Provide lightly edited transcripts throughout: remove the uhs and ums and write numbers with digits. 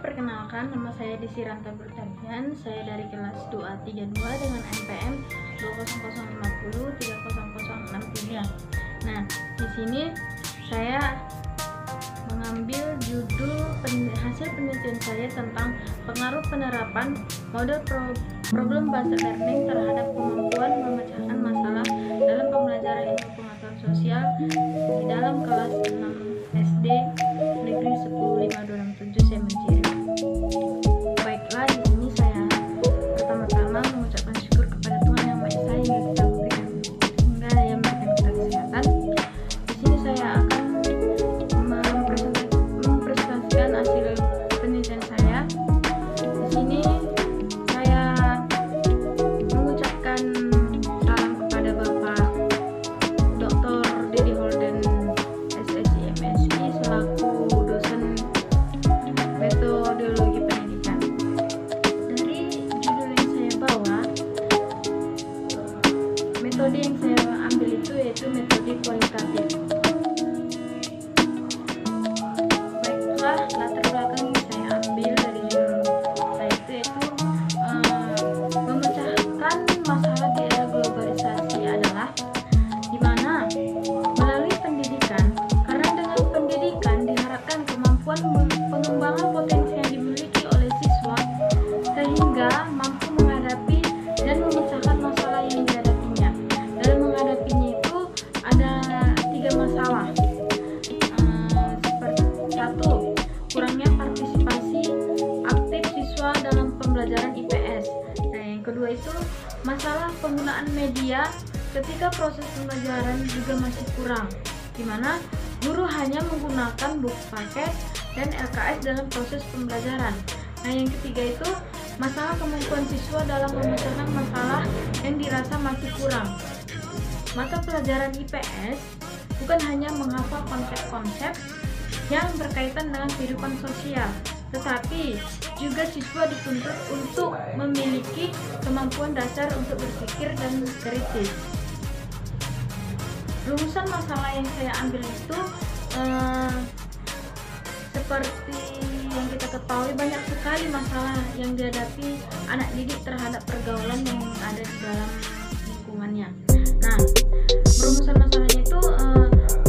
perkenalkan, nama saya Desi Ranta Bertarian. Saya dari kelas 2A32 dengan NPM 20050300063. Nah, di sini saya mengambil judul hasil penelitian saya tentang pengaruh penerapan model problem based learning terhadap kemampuan memecahkan masalah dalam pembelajaran ilmu pengetahuan sosial di dalam kelas 6 SD Negeri 10 527 Semencirim. Baiklah, di sini saya pertama-tama mengucapkan syukur kepada Tuhan Yang Maha Esa hingga kita memberikan kesehatan. Di sini saya akan mempresentasikan hasil penelitian saya. Di sini saya mengucapkan salam kepada Bapak Dr. Dedi Holden SSI MSI selaku dosen metodologi pendidikan. Dari judul yang saya bawa, metode yang saya ambil itu yaitu metode kualitatif. Baiklah, latar belakang yang saya ambil dari judul saya itu yaitu memecahkan masalah di era globalisasi adalah di mana melalui pendidikan, karena dengan pendidikan diharapkan kemampuan pengembangan potensi yang dimiliki oleh siswa sehingga mampu menghadapi dan memecahkan masalah yang dihadapinya. Dalam menghadapinya itu ada 3 masalah. Seperti 1, kurangnya partisipasi aktif siswa dalam pembelajaran IPS. Nah, yang kedua itu masalah penggunaan media ketika proses pembelajaran juga masih kurang, di mana guru hanya menggunakan buku paket dan LKS dalam proses pembelajaran. Nah, yang ketiga itu masalah kemampuan siswa dalam memecahkan masalah yang dirasa masih kurang. Mata pelajaran IPS bukan hanya menghafal konsep-konsep yang berkaitan dengan kehidupan sosial, tetapi juga siswa dituntut untuk memiliki kemampuan dasar untuk berpikir dan kritis. Rumusan masalah yang saya ambil itu seperti yang kita ketahui, banyak sekali masalah yang dihadapi anak didik terhadap pergaulan yang ada di dalam lingkungannya. Nah, rumusan masalahnya itu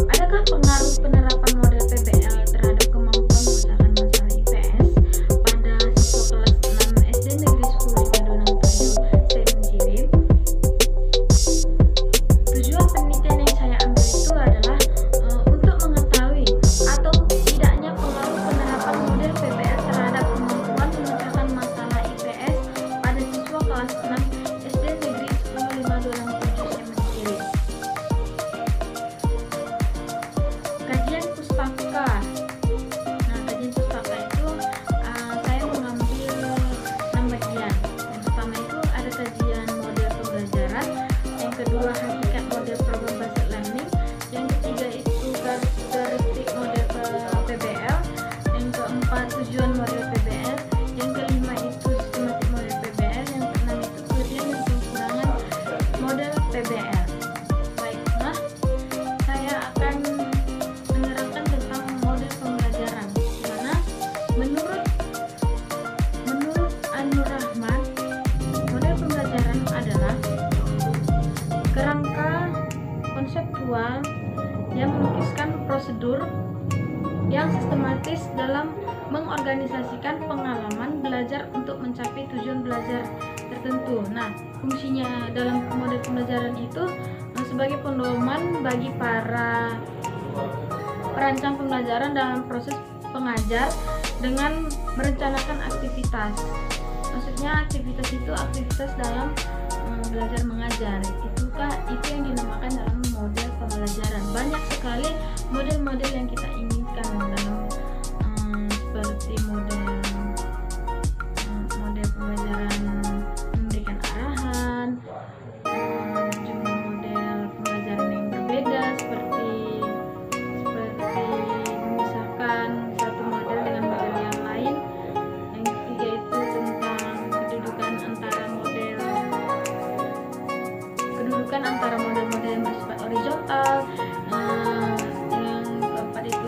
adakah pengaruh penerapan model PBL terhadap kemampuan memecahkan masalah IPS pada siswa kelas 6 SD Negeri 10 527 Semencirim? Tujuan penelitian yang saya ambil itu adalah untuk mengetahui atau tidaknya pengaruh penerapan model PBL terhadap kemampuan memecahkan masalah IPS pada siswa kelas 6 SD Negeri 10 527 Semencirim. Kajian pustaka. Nah, kajian pustaka itu saya mengambil 6 bagian. Yang pertama itu ada kajian model pembelajaran, yang kedua hakikat model problem based learning, yang ketiga itu karakteristik model PBL, yang keempat tujuan model PBL, yang kelima itu sistematik model PBL, yang keenam itu kelebihan dan kekurangan model PBL. Baiklah, saya akan menerangkan tentang model pembelajaran, di mana menurut Anur Rahman, model pembelajaran adalah kerangka konseptual yang melukiskan prosedur yang sistematis dalam mengorganisasikan pengalaman belajar untuk mencapai tujuan belajar tertentu. Nah, fungsinya dalam model pembelajaran itu sebagai pedoman bagi para perancang pembelajaran dalam proses pengajar dengan merencanakan aktivitas. Maksudnya aktivitas itu aktivitas dalam belajar mengajar. Itu yang dinamakan dalam model pembelajaran. Banyak sekali model-model yang kita inginkan dalam seperti model pembelajaran memberikan arahan, juga model pembelajaran yang berbeda seperti memisahkan satu model dengan model yang lain. Yang ketiga itu tentang kedudukan antara model-model yang bersifat horizontal. Yang keempat itu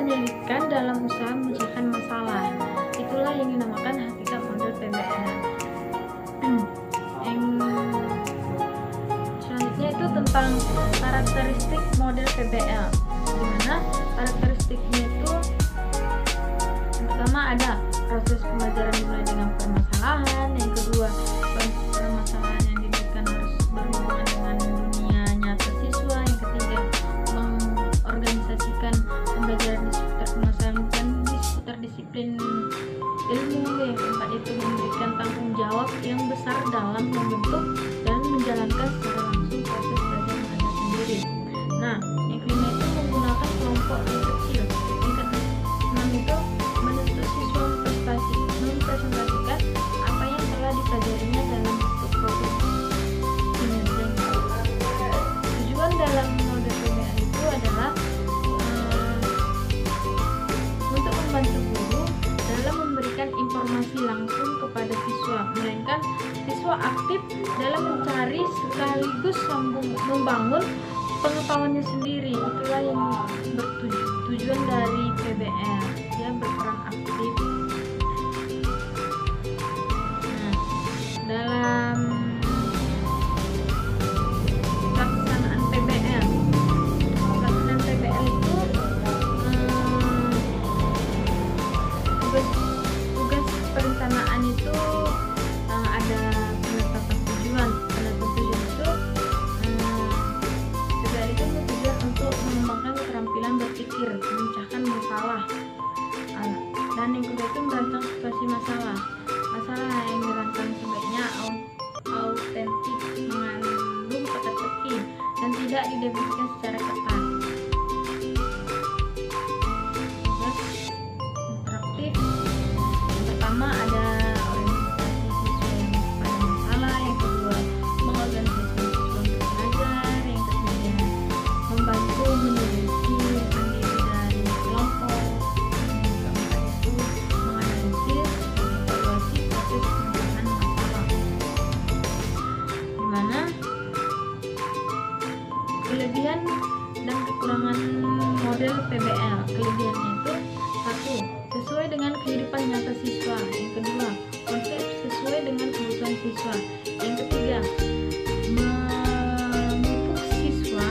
penyelidikan dalam usaha memecahkan masalah. Itulah yang dinamakan hakikat model PBL. Yang selanjutnya itu tentang karakteristik model PBL, dimana karakteristiknya itu yang pertama ada proses pembelajaran dimulai dengan permasalahan, yang kedua permasalahan yang diberikan harus berhubungan dengan dunia nyata siswa, yang ketiga mengorganisasikan pembelajaran di sekitar permasalahan dan di sekitar disiplin ilmu, yang keempat itu memberikan tanggung jawab yang besar dalam membentuk dan menjalankan secara langsung proses belajar mengajar sendiri. Nah, yang kelima itu menggunakan kelompok yang kecil, yang keenam itu menuntut siswa mempresentasikan apa yang telah dipelajarinya dalam bentuk proses kinerja. Tujuan dalam model PBL itu adalah untuk membantu guru dalam memberikan informasi langsung kepada siswa, melainkan siswa aktif dalam mencari sekaligus membangun pengetahuannya sendiri. Itulah yang tujuan dari PBL, dia berperan aktif. Nah, dalam pelaksanaan PBL itu tugas perencanaan itu ada penetapan tujuan. Penetapan tujuan itu PBL itu bertujuan untuk mengembangkan keterampilan berpikir, memecahkan masalah, dan yang kedua itu merancang situasi masalah. Masalah yang dirancang sebaiknya autentik, mengandung teka-teki, dan tidak didefinisikan secara ketat. Tugas interaktif yang pertama ada orientasi siswa yang pada masalah, yang kedua mengorganisasi siswa untuk belajar, yang ketiga membantu meneliti mandiri dari kelompok, yang keempat itu menganalisis evaluasi proses pemecahan masalah. Dimana kelebihan dan kekurangan model PBL. Kelebihannya itu satu, sesuai dengan kehidupan nyata siswa. Yang kedua, konsep sesuai dengan kebutuhan siswa. Yang ketiga, memupuk siswa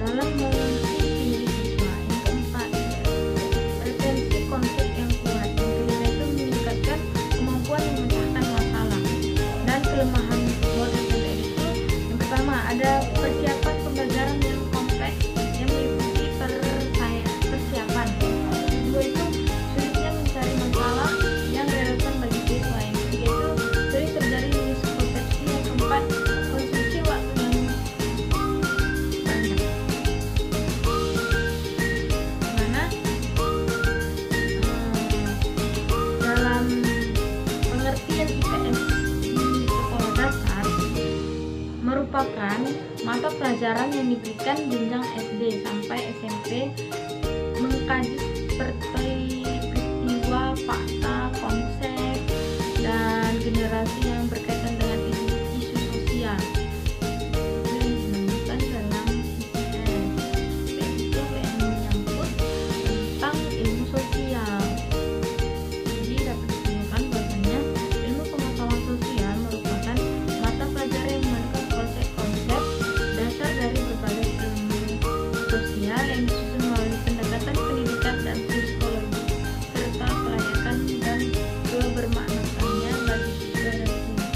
dalam mengerti diri siswa. Yang keempat, retensi konsep yang kuat. Yang kelima itu meningkatkan kemampuan memecahkan masalah. Dan kelemahan model PBL itu yang pertama ada persiapan pembelajaran yang kompleks yang meliputi persiapan. Kedua itu sulitnya mencari masalah yang relevan bagi siswa. Yang ketiga itu sering terjadi miskonsepsi. Yang keempat, konsumsi waktu yang banyak. Dimana dalam pengertian IPS di sekolah dasar merupakan mata pelajaran yang diberikan jenjang SD sampai SMP, mengkaji seperti peristiwa, fakta, konsep, dan generasi yang berkaitan dengan isu sosial. Itu yang dinamakan dalam IPS. IPS itu yang menyangkut tentang ilmu sosial. Jadi dapat disimpulkan bahwasanya ilmu pengetahuan sosial merupakan mata pelajaran yang mengandung konsep-konsep dasar dari berbagai ilmu sosial yang disusun melalui pendekatan pendidikan dan psikologi serta kelayakan dan kebermaknaannya bagi siswa dan lingkungan.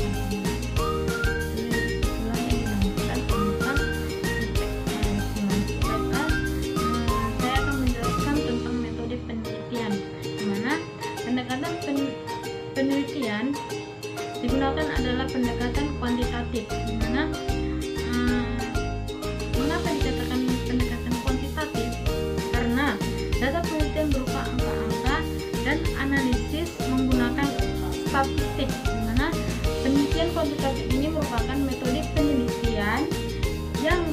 Itulah yang dinamakan tentang IPS. Saya akan menjelaskan tentang metode penelitian, di mana pendekatan penelitian digunakan adalah pendekatan kuantitatif, di mana mengapa dikatakan pendekatan kuantitatif? Karena data penelitian berupa angka-angka dan analisis menggunakan statistik, di mana penelitian kuantitatif ini merupakan metode penelitian yang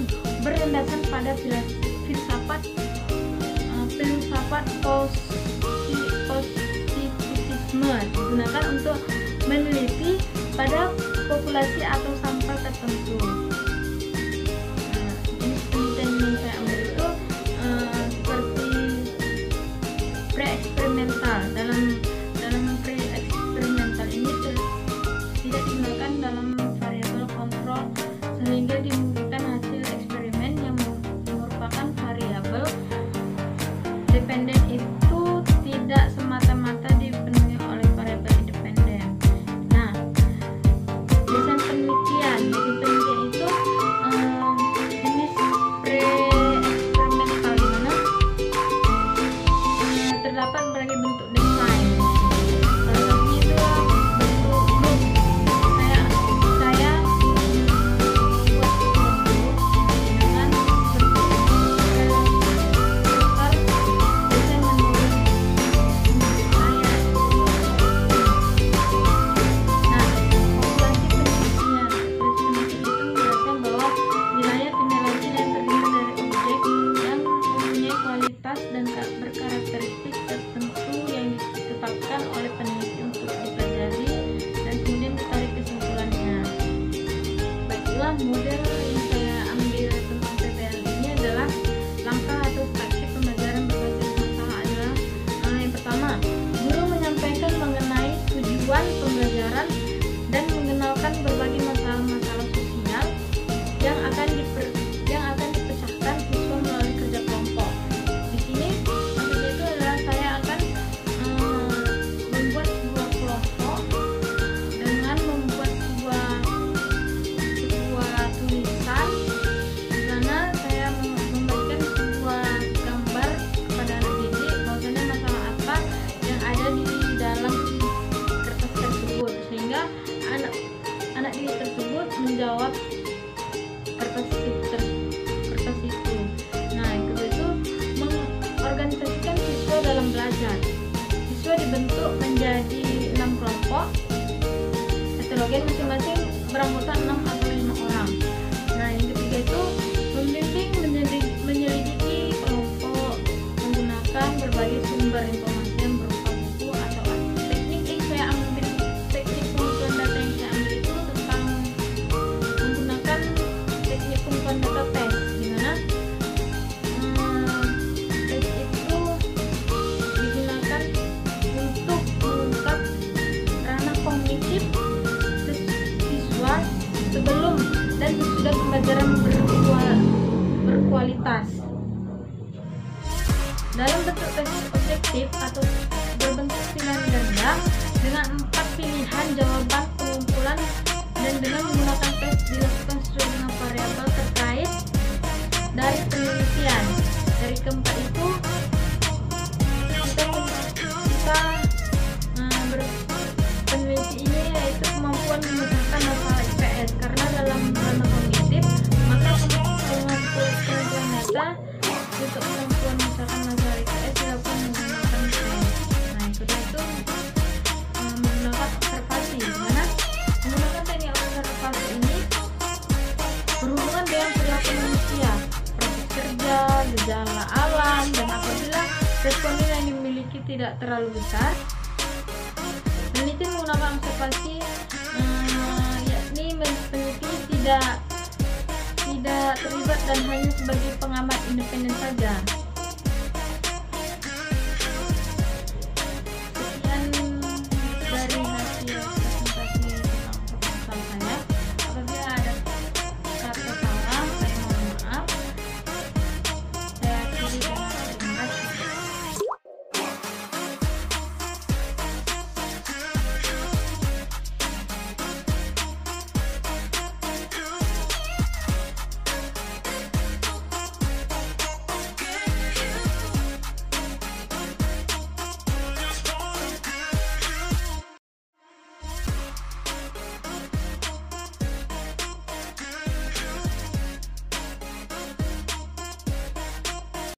berlandaskan pada filsafat positivisme, digunakan untuk meneliti pada populasi atau sampel tertentu. Jenis penelitian yang saya ambil itu seperti dalam pre-eksperimental ini tidak digunakan dalam variabel kontrol, sehingga dimungkinkan hasil eksperimen yang merupakan variabel dependen itu tidak semata-mata dipenuhi oleh variabel independen. Nah, desain penelitian itu jenis pre-eksperimental, di mana terdapat berbagai bentuk desain. Salah satunya itu bentuk grup. Saya buat grup dengan bentuk desain menurut saya. Nah, populasi penelitinya itu menjelaskan bahwa wilayah penelitian yang terdiri dari objek yang mempunyai kualitas dan berkarakteristik tertentu yang ditetapkan oleh peneliti untuk dipelajari dan kemudian ditarik kesimpulannya. Baiklah, model yang saya ambil tentang PPL ini adalah langkah atau strategi pembelajaran berbasis masalah adalah yang pertama, guru menyampaikan mengenai tujuan pembelajaran dan mengenalkan berbagai masalah-masalah sosial yang akan dipecahkan siswa melalui kerja kelompok. Di sini maksudnya itu adalah saya akan membuat sebuah kelompok dengan membuat sebuah tulisan di mana saya membagikan sebuah gambar kepada anak didik bahwasanya masalah apa yang ada di dalam kertas tersebut, sehingga anak didik tersebut menjawab kertas itu. Nah, yang kedua itu mengorganisasikan siswa dalam belajar. Siswa dibentuk menjadi 6 kelompok heterogen, masing-masing beranggota 6 atau 5 orang. Nah, yang ketiga itu membimbing menyelidiki kelompok menggunakan berbagai sumber informasi yang berupa buku atau teknik yang saya ambil. Teknik pengumpulan data yang saya ambil itu tentang menggunakan teknik pengumpulan data tes, di mana tes itu digunakan untuk mengungkap ranah kognitif siswa sebelum dan sesudah pembelajaran berkualitas. Dalam bentuk tes objektif atau berbentuk pilihan ganda dengan 4 pilihan jawaban pengumpulan dan dengan menggunakan tes dilakukan sesuai dengan variabel terkait dari penelitian. Dari keempat itu peneliti ini yaitu kemampuan memecahkan masalah IPS, karena dalam ranah kognitif maka penelitian data untuk kemampuan memecahkan masalah IPS dilakukan menggunakan tes. Nah, yang kedua itu menggunakan observasi, di mana menggunakan teknik observasi ini berhubungan dengan perilaku manusia, proses kerja, gejala alam, dan apabila responden yang dimiliki tidak terlalu besar, peneliti menggunakan observasi, yakni peneliti tidak terlibat dan hanya sebagai pengamat independen saja.